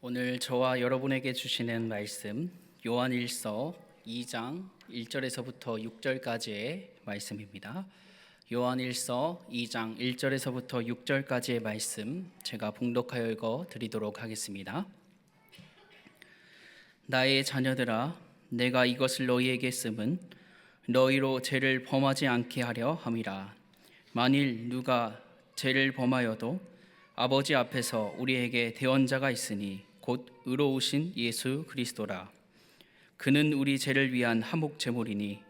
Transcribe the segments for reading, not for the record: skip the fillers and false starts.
오늘 저와 여러분에게 주시는 말씀 요한일서 2장 1절에서부터 6절까지의 말씀입니다. 요한일서 2장 1절에서부터 6절까지의 말씀 제가 봉독하여 읽어 드리도록 하겠습니다. 나의 자녀들아, 내가 이것을 너희에게 쓰면 너희로 죄를 범하지 않게 하려 함이라. 만일 누가 죄를 범하여도 아버지 앞에서 우리에게 대언자가 있으니 곧 의로우신 예수 그리스도라. 그는 우리 죄를 위한 화목 제물이니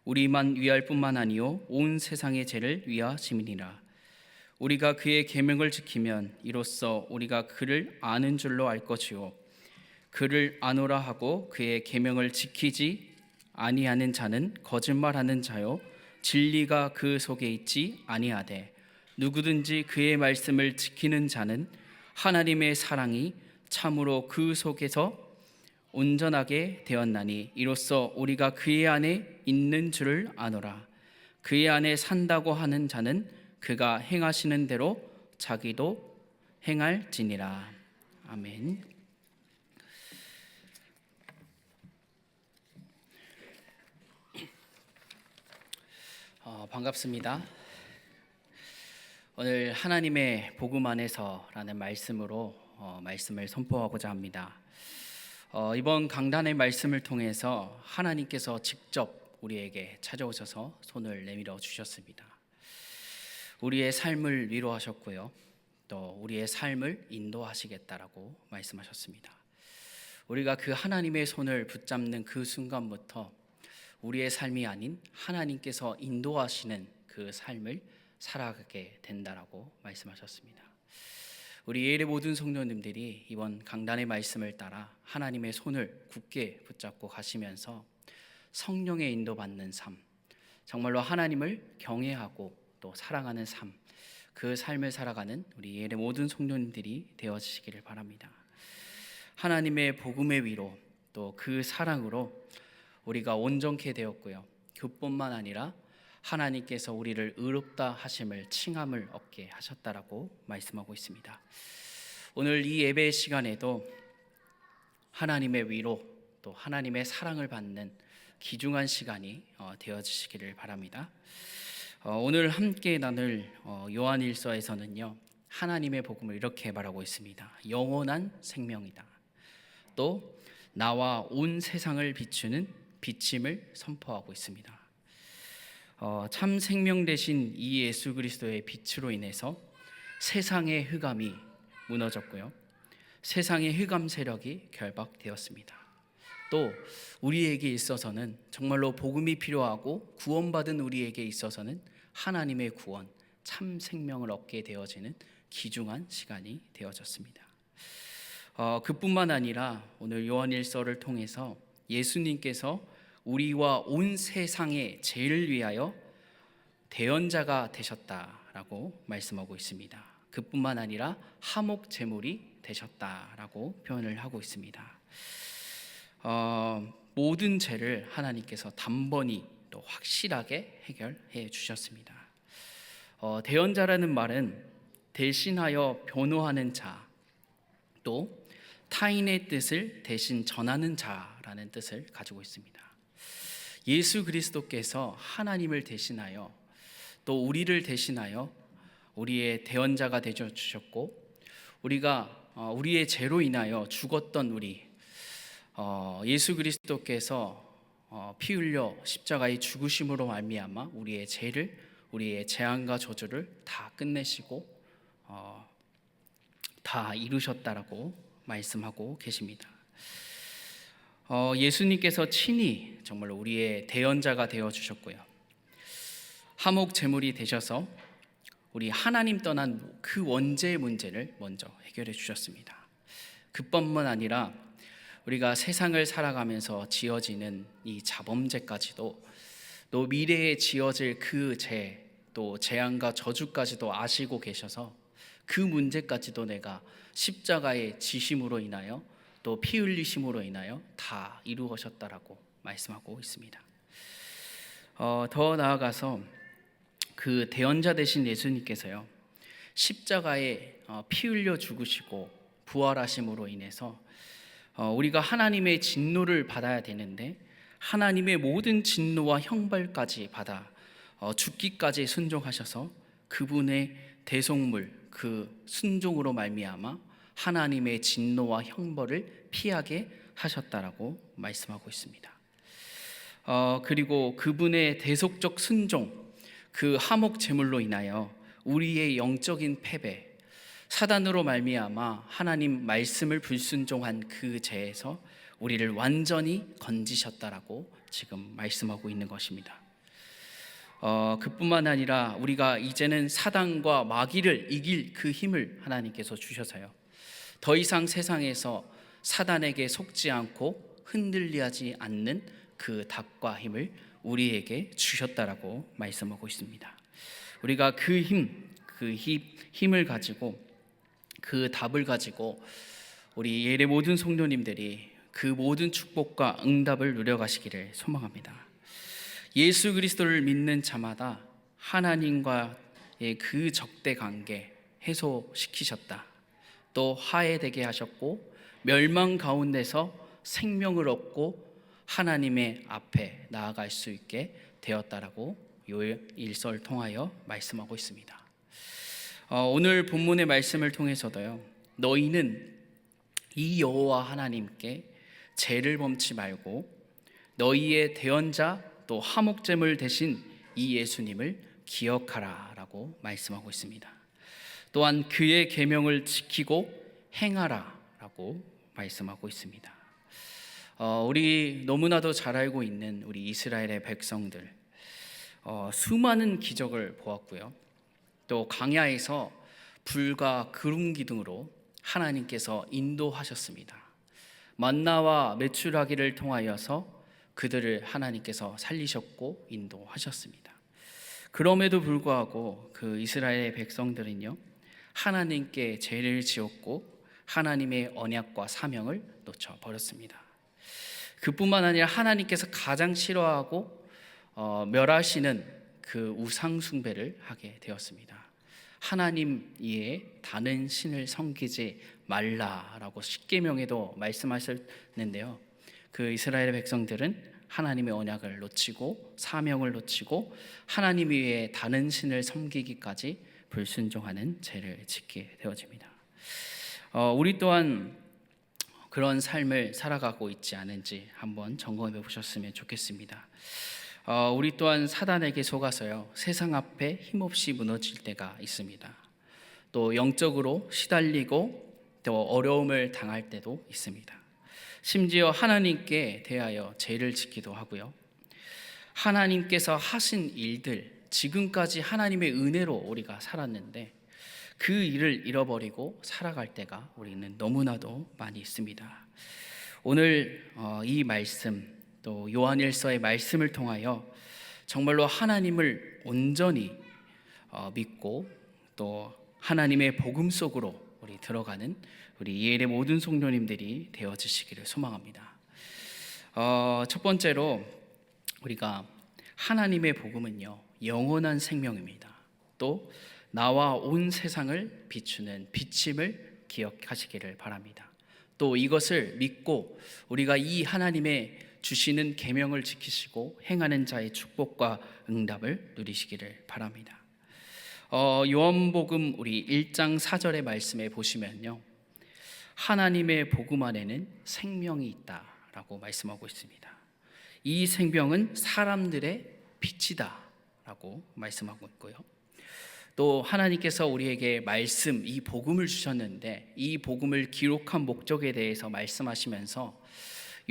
우리만 위할 뿐만 아니요 온 세상의 죄를 위하심이니라. 우리가 그의 계명을 지키면 이로써 우리가 그를 아는 줄로 알 것이요 그를 아노라 하고 그의 계명을 지키지 아니하는 자는 거짓말하는 자요 진리가 그 속에 있지 아니하되 누구든지 그의 말씀을 지키는 자는 하나님의 사랑이 참으로 그 속에서 온전하게 되었나니 이로써 우리가 그의 안에 있는 줄을 아노라. 그의 안에 산다고 하는 자는 그가 행하시는 대로 자기도 행할지니라. 아멘. 반갑습니다. 오늘 하나님의 복음 안에서라는 말씀으로 말씀을 선포하고자 합니다. 이번 강단의 말씀을 통해서 하나님께서 직접 우리에게 찾아오셔서 손을 내밀어 주셨습니다. 우리의 삶을 위로하셨고요, 또 우리의 삶을 인도하시겠다라고 말씀하셨습니다. 우리가 그 하나님의 손을 붙잡는 그 순간부터 우리의 삶이 아닌 하나님께서 인도하시는 그 삶을 살아가게 된다라고 말씀하셨습니다. 우리 예일의 모든 성도님들이 이번 강단의 말씀을 따라 하나님의 손을 굳게 붙잡고 가시면서 성령의 인도받는 삶, 정말로 하나님을 경외하고 또 사랑하는 삶, 그 삶을 살아가는 우리 예일의 모든 성도님들이 되어지시기를 바랍니다. 하나님의 복음의 위로 또 그 사랑으로 우리가 온전케 되었고요, 그뿐만 아니라 하나님께서 우리를 의롭다 하심을 칭함을 얻게 하셨다라고 말씀하고 있습니다. 오늘 이 예배 시간에도 하나님의 위로 또 하나님의 사랑을 받는 귀중한 시간이 되어지시기를 바랍니다. 오늘 함께 나눌 요한일서에서는요, 하나님의 복음을 이렇게 말하고 있습니다. 영원한 생명이다. 또 나와 온 세상을 비추는 비침을 선포하고 있습니다. 참 생명 되신 이 예수 그리스도의 빛으로 인해서 세상의 흑암이 무너졌고요, 세상의 흑암 세력이 결박되었습니다. 또 우리에게 있어서는 정말로 복음이 필요하고 구원받은 우리에게 있어서는 하나님의 구원, 참 생명을 얻게 되어지는 귀중한 시간이 되어졌습니다. 그뿐만 아니라 오늘 요한일서를 통해서 예수님께서 우리와 온 세상의 죄를 위하여 대언자가 되셨다라고 말씀하고 있습니다. 그뿐만 아니라 화목 제물이 되셨다라고 표현을 하고 있습니다. 모든 죄를 하나님께서 단번에 또 확실하게 해결해 주셨습니다. 대언자라는 말은 대신하여 변호하는 자, 또 타인의 뜻을 대신 전하는 자라는 뜻을 가지고 있습니다. 예수 그리스도께서 하나님을 대신하여 또 우리를 대신하여 우리의 대언자가 되어 주셨고, 우리가 우리의 죄로 인하여 죽었던 우리 예수 그리스도께서 피 흘려 십자가의 죽으심으로 말미암아 우리의 죄를, 우리의 재앙과 저주를 다 끝내시고 다 이루셨다라고 말씀하고 계십니다. 예수님께서 친히 정말 우리의 대언자가 되어 주셨고요, 화목 제물이 되셔서 우리 하나님 떠난 그 원죄의 문제를 먼저 해결해 주셨습니다. 그뿐만 아니라 우리가 세상을 살아가면서 지어지는 이 자범죄까지도, 또 미래에 지어질 그 죄, 또 재앙과 저주까지도 아시고 계셔서 그 문제까지도 내가 십자가의 지심으로 인하여 또 피 흘리심으로 인하여 다 이루어졌다라고 말씀하고 있습니다. 더 나아가서 그 대언자 되신 예수님께서요, 십자가에 피 흘려 죽으시고 부활하심으로 인해서 우리가 하나님의 진노를 받아야 되는데 하나님의 모든 진노와 형벌까지 받아 죽기까지 순종하셔서 그분의 대속물 그 순종으로 말미암아 하나님의 진노와 형벌을 피하게 하셨다라고 말씀하고 있습니다. 그리고 그분의 대속적 순종 그 화목 제물로 인하여 우리의 영적인 패배 사단으로 말미암아 하나님 말씀을 불순종한 그 죄에서 우리를 완전히 건지셨다라고 지금 말씀하고 있는 것입니다. 그뿐만 아니라 우리가 이제는 사단과 마귀를 이길 그 힘을 하나님께서 주셔서요 더 이상 세상에서 사단에게 속지 않고 흔들리지 않는 그 답과 힘을 우리에게 주셨다라고 말씀하고 있습니다. 우리가 그 힘을 가지고 그 답을 가지고 우리 예래 모든 성도님들이 그 모든 축복과 응답을 누려가시기를 소망합니다. 예수 그리스도를 믿는 자마다 하나님과의 그 적대 관계 해소시키셨다. 또 화해되게 하셨고 멸망 가운데서 생명을 얻고 하나님의 앞에 나아갈 수 있게 되었다라고 요엘 1설 통하여 말씀하고 있습니다. 오늘 본문의 말씀을 통해서도요 너희는 이 여호와 하나님께 죄를 범치 말고 너희의 대언자 또 화목제물 대신 이 예수님을 기억하라 라고 말씀하고 있습니다. 또한 그의 계명을 지키고 행하라 라고 말씀하고 있습니다. 우리 너무나도 잘 알고 있는 우리 이스라엘의 백성들 수많은 기적을 보았고요 또 광야에서 불과 구름 기둥으로 하나님께서 인도하셨습니다. 만나와 메추라기를 통하여서 그들을 하나님께서 살리셨고 인도하셨습니다. 그럼에도 불구하고 그 이스라엘의 백성들은요 하나님께 죄를 지었고 하나님의 언약과 사명을 놓쳐버렸습니다. 그뿐만 아니라 하나님께서 가장 싫어하고 멸하시는 그 우상 숭배를 하게 되었습니다. 하나님 이외에 다른 신을 섬기지 말라라고 십계명에도 말씀하셨는데요 그 이스라엘 백성들은 하나님의 언약을 놓치고 사명을 놓치고 하나님 외에 다른 신을 섬기기까지 불순종하는 죄를 짓게 되어집니다. 우리 또한 그런 삶을 살아가고 있지 않은지 한번 점검해 보셨으면 좋겠습니다. 우리 또한 사단에게 속아서요 세상 앞에 힘없이 무너질 때가 있습니다. 또 영적으로 시달리고 또 어려움을 당할 때도 있습니다. 심지어 하나님께 대하여 죄를 짓기도 하고요 하나님께서 하신 일들 지금까지 하나님의 은혜로 우리가 살았는데 그 일을 잃어버리고 살아갈 때가 우리는 너무나도 많이 있습니다. 오늘 이 말씀 또 요한일서의 말씀을 통하여 정말로 하나님을 온전히 믿고 또 하나님의 복음 속으로 우리 들어가는 우리 이엘의 모든 성도님들이 되어주시기를 소망합니다. 첫 번째로 우리가 하나님의 복음은요 영원한 생명입니다. 또 나와 온 세상을 비추는 빛임을 기억하시기를 바랍니다. 또 이것을 믿고 우리가 이 하나님의 주시는 계명을 지키시고 행하는 자의 축복과 응답을 누리시기를 바랍니다. 요한복음 우리 1장 4절의 말씀에 보시면요 하나님의 복음 안에는 생명이 있다라고 말씀하고 있습니다. 이 생명은 사람들의 빛이다라고 말씀하고 있고요 또 하나님께서 우리에게 말씀 이 복음을 주셨는데 이 복음을 기록한 목적에 대해서 말씀하시면서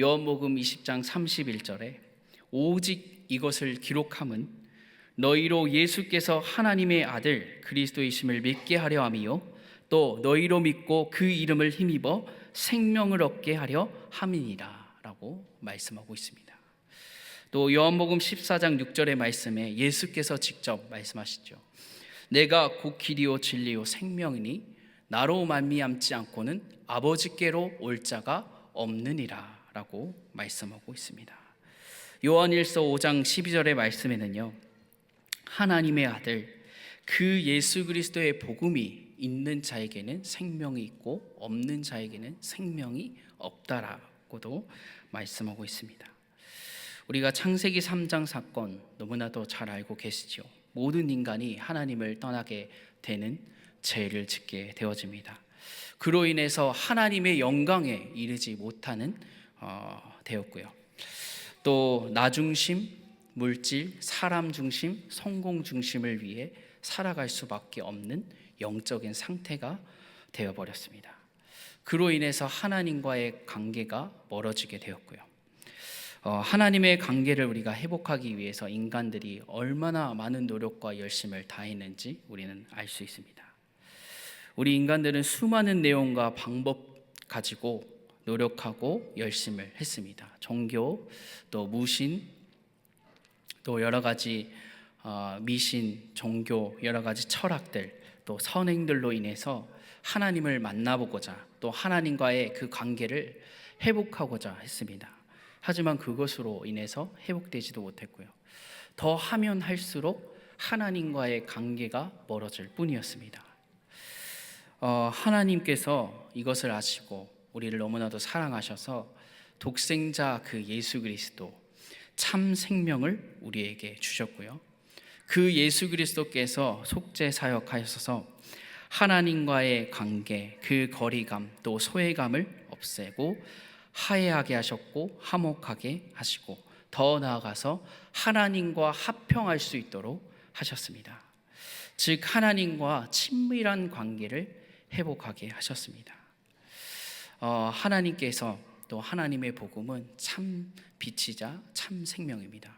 요한복음 20장 31절에 오직 이것을 기록함은 너희로 예수께서 하나님의 아들 그리스도이심을 믿게 하려 함이요 또 너희로 믿고 그 이름을 힘입어 생명을 얻게 하려 함이니라 라고 말씀하고 있습니다. 또 요한복음 14장 6절의 말씀에 예수께서 직접 말씀하시죠. 내가 곧 길이요 진리요 생명이니 나로 말미암지 않고는 아버지께로 올 자가 없느니라 라고 말씀하고 있습니다. 요한일서 5장 12절의 말씀에는요 하나님의 아들 그 예수 그리스도의 복음이 있는 자에게는 생명이 있고 없는 자에게는 생명이 없다라고도 말씀하고 있습니다. 우리가 창세기 3장 사건 너무나도 잘 알고 계시죠. 모든 인간이 하나님을 떠나게 되는 죄를 짓게 되어집니다. 그로 인해서 하나님의 영광에 이르지 못하는 되었고요. 또 나 중심, 물질, 사람 중심, 성공 중심을 위해 살아갈 수밖에 없는 영적인 상태가 되어버렸습니다. 그로 인해서 하나님과의 관계가 멀어지게 되었고요. 하나님의 관계를 우리가 회복하기 위해서 인간들이 얼마나 많은 노력과 열심을 다했는지 우리는 알 수 있습니다. 우리 인간들은 수많은 내용과 방법 가지고 노력하고 열심을 했습니다. 종교, 또 무신, 또 여러 가지 미신, 종교, 여러 가지 철학들, 또 선행들로 인해서 하나님을 만나보고자 또 하나님과의 그 관계를 회복하고자 했습니다. 하지만 그것으로 인해서 회복되지도 못했고요. 더 하면 할수록 하나님과의 관계가 멀어질 뿐이었습니다. 하나님께서 이것을 아시고 우리를 너무나도 사랑하셔서 독생자 그 예수 그리스도 참 생명을 우리에게 주셨고요. 그 예수 그리스도께서 속죄 사역하셔서 하나님과의 관계, 그 거리감 또 소외감을 없애고 화해하게 하셨고 화목하게 하시고 더 나아가서 하나님과 합평할 수 있도록 하셨습니다. 즉 하나님과 친밀한 관계를 회복하게 하셨습니다. 하나님께서 또 하나님의 복음은 참 빛이자 참 생명입니다.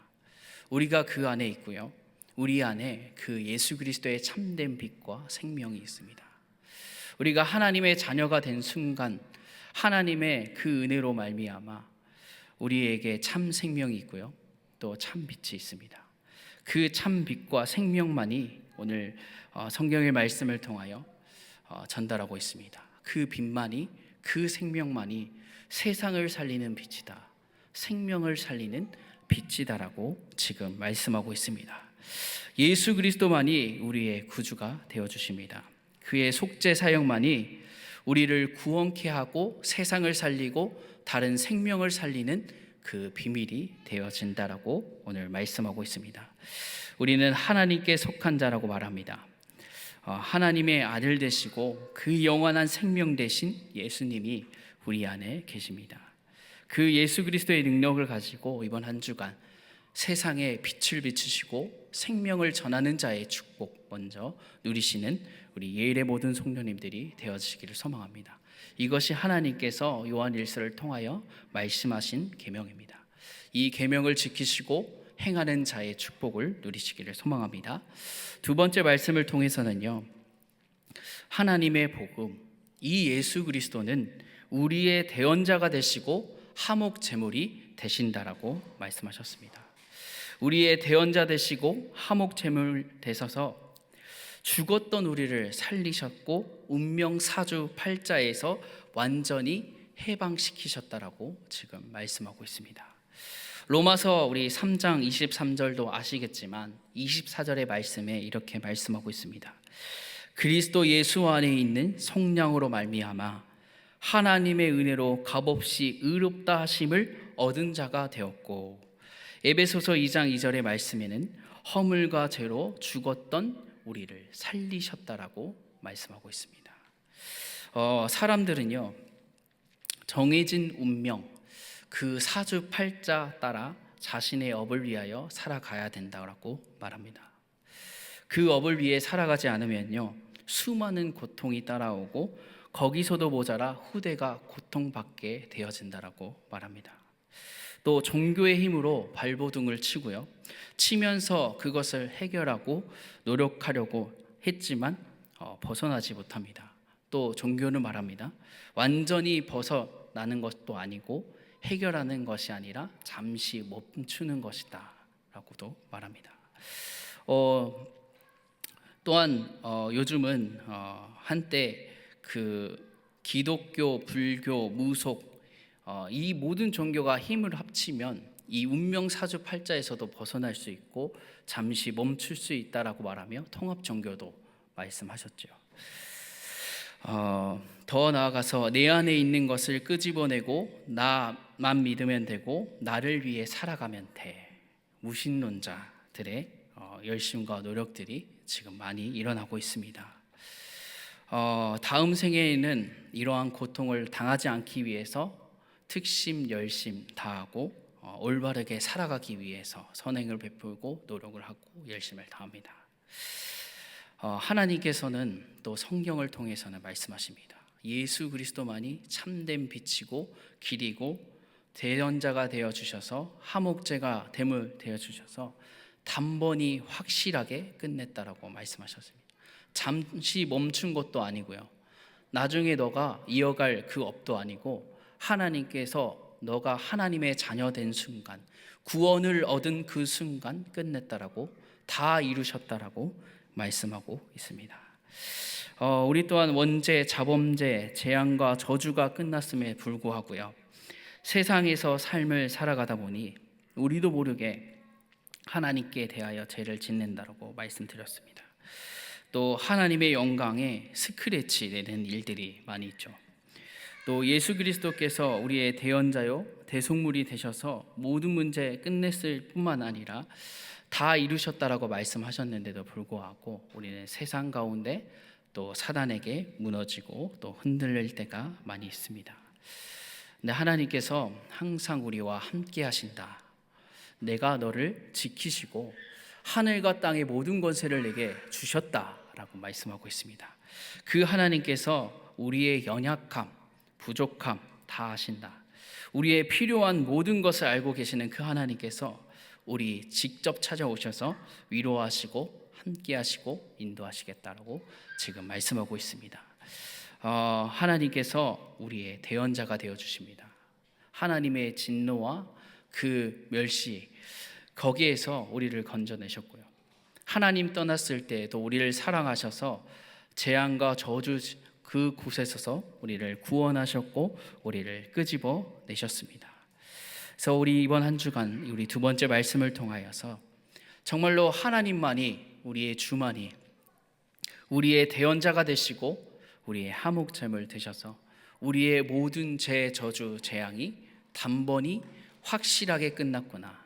우리가 그 안에 있고요. 우리 안에 그 예수 그리스도의 참된 빛과 생명이 있습니다. 우리가 하나님의 자녀가 된 순간 하나님의 그 은혜로 말미암아 우리에게 참 생명이 있고요. 또 참 빛이 있습니다. 그 참 빛과 생명만이 오늘 성경의 말씀을 통하여 전달하고 있습니다. 그 빛만이, 그 생명만이 세상을 살리는 빛이다, 생명을 살리는 빛이다라고 지금 말씀하고 있습니다. 예수 그리스도만이 우리의 구주가 되어주십니다. 그의 속죄 사역만이 우리를 구원케 하고 세상을 살리고 다른 생명을 살리는 그 비밀이 되어진다라고 오늘 말씀하고 있습니다. 우리는 하나님께 속한 자라고 말합니다. 하나님의 아들 되시고 그 영원한 생명 되신 예수님이 우리 안에 계십니다. 그 예수 그리스도의 능력을 가지고 이번 한 주간 세상에 빛을 비추시고 생명을 전하는 자의 축복 먼저 누리시는 우리 예일의 모든 성도님들이 되어지기를 소망합니다. 이것이 하나님께서 요한일서를 통하여 말씀하신 계명입니다. 이 계명을 지키시고 행하는 자의 축복을 누리시기를 소망합니다. 두 번째 말씀을 통해서는요, 하나님의 복음, 이 예수 그리스도는 우리의 대언자가 되시고 화목 제물이 되신다라고 말씀하셨습니다. 우리의 대언자 되시고 화목 제물 되셔서 죽었던 우리를 살리셨고 운명 사주 팔자에서 완전히 해방시키셨다라고 지금 말씀하고 있습니다. 로마서 우리 3장 23절도 아시겠지만 24절의 말씀에 이렇게 말씀하고 있습니다. 그리스도 예수 안에 있는 성령으로 말미암아 하나님의 은혜로 값없이 의롭다 하심을 얻은 자가 되었고, 에베소서 2장 2절의 말씀에는 허물과 죄로 죽었던 우리를 살리셨다라고 말씀하고 있습니다. 사람들은요, 정해진 운명, 그 사주팔자 따라 자신의 업을 위하여 살아가야 된다고 말합니다. 그 업을 위해 살아가지 않으면요, 수많은 고통이 따라오고 거기서도 모자라 후대가 고통받게 되어진다라고 말합니다. 또 종교의 힘으로 발버둥을 치고요, 치면서 그것을 해결하고 노력하려고 했지만 벗어나지 못합니다. 또 종교는 말합니다. 완전히 벗어나는 것도 아니고 해결하는 것이 아니라 잠시 멈추는 것이다 라고도 말합니다. 또한 요즘은 한때 그 기독교, 불교, 무속 이 모든 종교가 힘을 합치면 이 운명사주팔자에서도 벗어날 수 있고 잠시 멈출 수 있다라고 말하며 통합종교도 말씀하셨죠. 더 나아가서 내 안에 있는 것을 끄집어내고 나만 믿으면 되고 나를 위해 살아가면 돼. 무신론자들의 열심과 노력들이 지금 많이 일어나고 있습니다. 다음 생애에는 이러한 고통을 당하지 않기 위해서 특심, 열심 다하고 올바르게 살아가기 위해서 선행을 베풀고 노력을 하고 열심을 다합니다. 하나님께서는 또 성경을 통해서는 말씀하십니다. 예수 그리스도만이 참된 빛이고 길이고 대언자가 되어 주셔서 하목제가 됨을 되어 주셔서 단번이 확실하게 끝냈다라고 말씀하셨습니다. 잠시 멈춘 것도 아니고요. 나중에 너가 이어갈 그 업도 아니고 하나님께서 너가 하나님의 자녀 된 순간, 구원을 얻은 그 순간 끝냈다라고, 다 이루셨다라고 말씀하고 있습니다. 우리 또한 원죄, 자범죄, 재앙과 저주가 끝났음에 불구하고요, 세상에서 삶을 살아가다 보니 우리도 모르게 하나님께 대하여 죄를 짓는다라고 말씀드렸습니다. 또 하나님의 영광에 스크래치 내는 일들이 많이 있죠. 또 예수 그리스도께서 우리의 대언자요 대속물이 되셔서 모든 문제 끝냈을 뿐만 아니라 다 이루셨다라고 말씀하셨는데도 불구하고 우리는 세상 가운데 또 사단에게 무너지고 또 흔들릴 때가 많이 있습니다. 근데 하나님께서 항상 우리와 함께 하신다. 내가 너를 지키시고 하늘과 땅의 모든 권세를 내게 주셨다라고 말씀하고 있습니다. 그 하나님께서 우리의 연약함, 부족함 다 아신다. 우리의 필요한 모든 것을 알고 계시는 그 하나님께서 우리 직접 찾아오셔서 위로하시고 함께하시고 인도하시겠다라고 지금 말씀하고 있습니다. 하나님께서 우리의 대언자가 되어 주십니다. 하나님의 진노와 그 멸시 거기에서 우리를 건져내셨고요. 하나님 떠났을 때에도 우리를 사랑하셔서 재앙과 저주 그 곳에서 우리를 구원하셨고 우리를 끄집어 내셨습니다. 그래서 우리 이번 한 주간 우리 두 번째 말씀을 통하여서 정말로 하나님만이 우리의 주만이 우리의 대언자가 되시고 우리의 하목zem을 되셔서 우리의 모든 죄, 저주, 재앙이 단번이 확실하게 끝났구나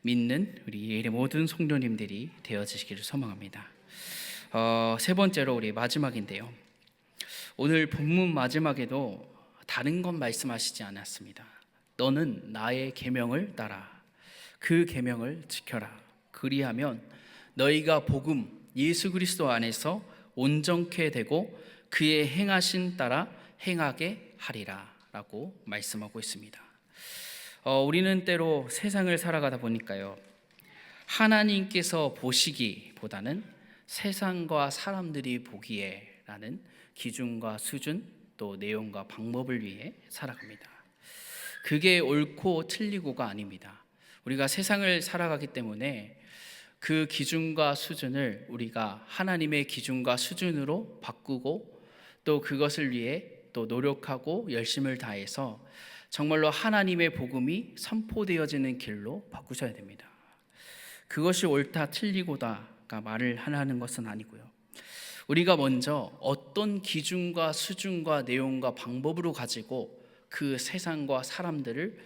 믿는 우리 모든 성도님들이 되어지시기를 소망합니다. 세 번째로 우리 마지막인데요. 오늘 본문 마지막에도 다른 건 말씀하시지 않았습니다. 너는 나의 계명을 따라 그 계명을 지켜라. 그리하면 너희가 복음 예수 그리스도 안에서 온전케 되고 그의 행하신 따라 행하게 하리라 라고 말씀하고 있습니다. 우리는 때로 세상을 살아가다 보니까요, 하나님께서 보시기보다는 세상과 사람들이 보기에 라는 기준과 수준 또 내용과 방법을 위해 살아갑니다. 그게 옳고 틀리고가 아닙니다. 우리가 세상을 살아가기 때문에 그 기준과 수준을 우리가 하나님의 기준과 수준으로 바꾸고 또 그것을 위해 또 노력하고 열심을 다해서 정말로 하나님의 복음이 선포되어지는 길로 바꾸셔야 됩니다. 그것이 옳다 틀리고다가 말을 하는 것은 아니고요. 우리가 먼저 어떤 기준과 수준과 내용과 방법으로 가지고 그 세상과 사람들을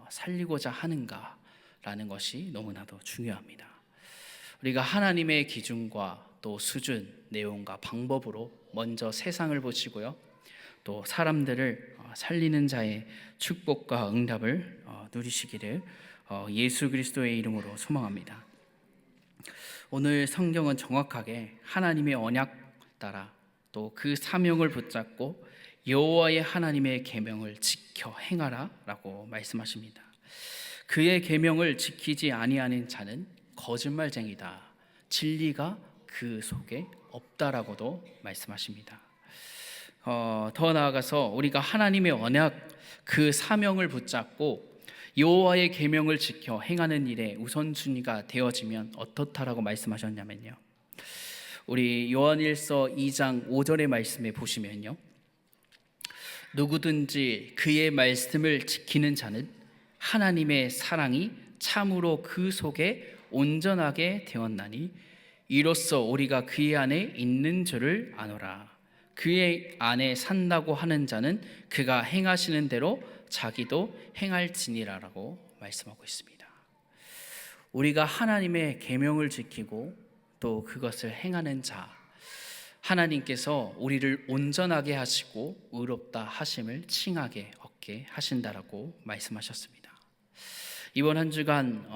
살리고자 하는가라는 것이 너무나도 중요합니다. 우리가 하나님의 기준과 또 수준, 내용과 방법으로 먼저 세상을 보시고요. 또 사람들을 살리는 자의 축복과 응답을 누리시기를 예수 그리스도의 이름으로 소망합니다. 오늘 성경은 정확하게 하나님의 언약 따라 또 그 사명을 붙잡고 여호와의 하나님의 계명을 지켜 행하라라고 말씀하십니다. 그의 계명을 지키지 아니하는 자는 거짓말쟁이다. 진리가 그 속에 없다라고도 말씀하십니다. 더 나아가서 우리가 하나님의 언약 그 사명을 붙잡고 여호와의 계명을 지켜 행하는 일에 우선순위가 되어지면 어떻다라고 말씀하셨냐면요, 우리 요한일서 2장 5절의 말씀에 보시면요, 누구든지 그의 말씀을 지키는 자는 하나님의 사랑이 참으로 그 속에 온전하게 되었나니 이로써 우리가 그의 안에 있는 줄을 아노라. 그의 안에 산다고 하는 자는 그가 행하시는 대로 자기도 행할지니라라고 말씀하고 있습니다. 우리가 하나님의 계명을 지키고 또 그것을 행하는 자, 하나님께서 우리를 온전하게 하시고 의롭다 하심을 칭하게 얻게 하신다라고 말씀하셨습니다. 이번 한 주간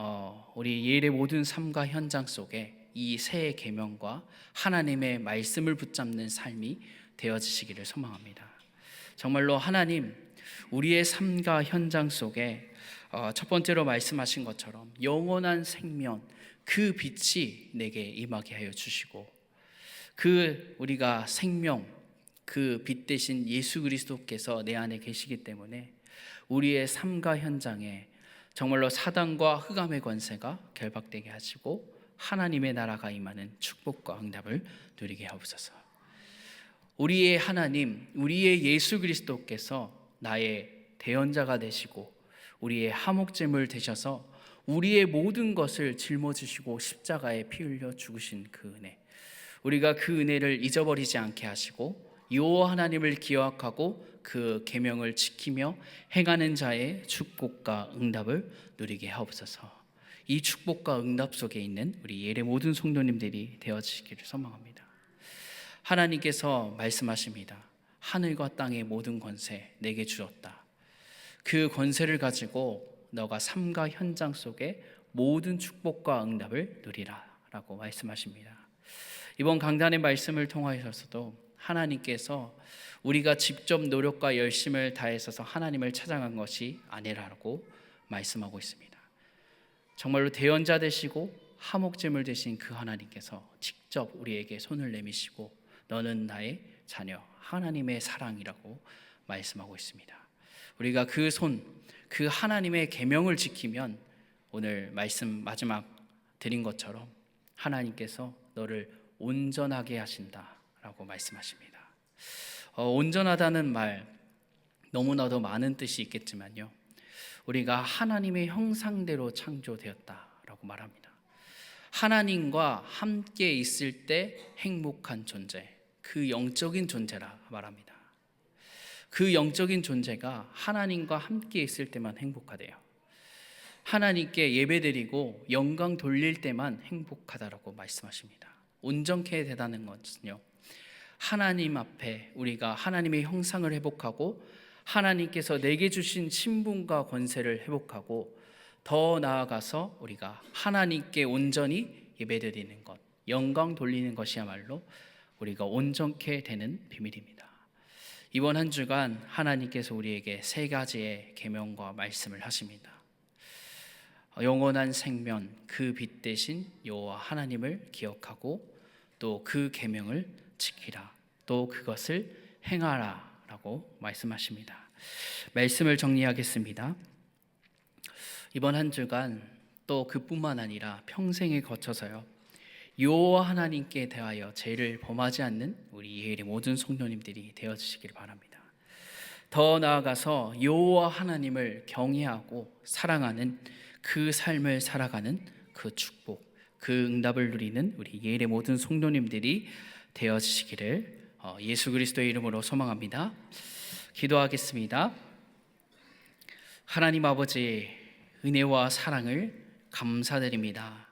우리 예일의 모든 삶과 현장 속에 이 새 계명과 하나님의 말씀을 붙잡는 삶이 되어지시기를 소망합니다. 정말로 하나님, 우리의 삶과 현장 속에 첫 번째로 말씀하신 것처럼 영원한 생명, 그 빛이 내게 임하게 하여 주시고, 그 우리가 생명, 그 빛 대신 예수 그리스도께서 내 안에 계시기 때문에 우리의 삶과 현장에 정말로 사단과 흑암의 권세가 결박되게 하시고 하나님의 나라가 임하는 축복과 응답을 누리게 하옵소서. 우리의 하나님, 우리의 예수 그리스도께서 나의 대언자가 되시고 우리의 화목제물 되셔서 우리의 모든 것을 짊어지시고 십자가에 피 흘려 죽으신 그 은혜, 우리가 그 은혜를 잊어버리지 않게 하시고 여호와 하나님을 기억하고 그 계명을 지키며 행하는 자의 축복과 응답을 누리게 하옵소서. 이 축복과 응답 속에 있는 우리 예일의 모든 성도님들이 되어지기를 소망합니다. 하나님께서 말씀하십니다. 하늘과 땅의 모든 권세 내게 주었다. 그 권세를 가지고 너가 삶과 현장 속에 모든 축복과 응답을 누리라 라고 말씀하십니다. 이번 강단의 말씀을 통하여서도 하나님께서 우리가 직접 노력과 열심을 다해서 하나님을 찾아간 것이 아니라고 말씀하고 있습니다. 정말로 대언자 되시고 화목제물 되신 그 하나님께서 직접 우리에게 손을 내미시고 너는 나의 자녀, 하나님의 사랑이라고 말씀하고 있습니다. 우리가 그 손, 그 하나님의 계명을 지키면 오늘 말씀 마지막 드린 것처럼 하나님께서 너를 온전하게 하신다라고 말씀하십니다. 온전하다는 말 너무나도 많은 뜻이 있겠지만요, 우리가 하나님의 형상대로 창조되었다라고 말합니다. 하나님과 함께 있을 때 행복한 존재, 그 영적인 존재라 말합니다. 그 영적인 존재가 하나님과 함께 있을 때만 행복하대요. 하나님께 예배드리고 영광 돌릴 때만 행복하다라고 말씀하십니다. 온전케 되다는 것은요, 하나님 앞에 우리가 하나님의 형상을 회복하고 하나님께서 내게 주신 신분과 권세를 회복하고 더 나아가서 우리가 하나님께 온전히 예배드리는 것, 영광 돌리는 것이야말로 우리가 온전케 되는 비밀입니다. 이번 한 주간 하나님께서 우리에게 세 가지의 계명과 말씀을 하십니다. 영원한 생명, 그 빛 대신 여호와 하나님을 기억하고 또 그 계명을 지키라, 또 그것을 행하라 라고 말씀하십니다. 말씀을 정리하겠습니다. 이번 한 주간 또 그뿐만 아니라 평생에 거쳐서요, 여호와 하나님께 대하여 죄를 범하지 않는 우리 예일의 모든 성도님들이 되어주시길 바랍니다. 더 나아가서 여호와 하나님을 경외하고 사랑하는 그 삶을 살아가는 그 축복, 그 응답을 누리는 우리 예일의 모든 성도님들이 되어주시기를 예수 그리스도의 이름으로 소망합니다. 기도하겠습니다. 하나님 아버지, 은혜와 사랑을 감사드립니다.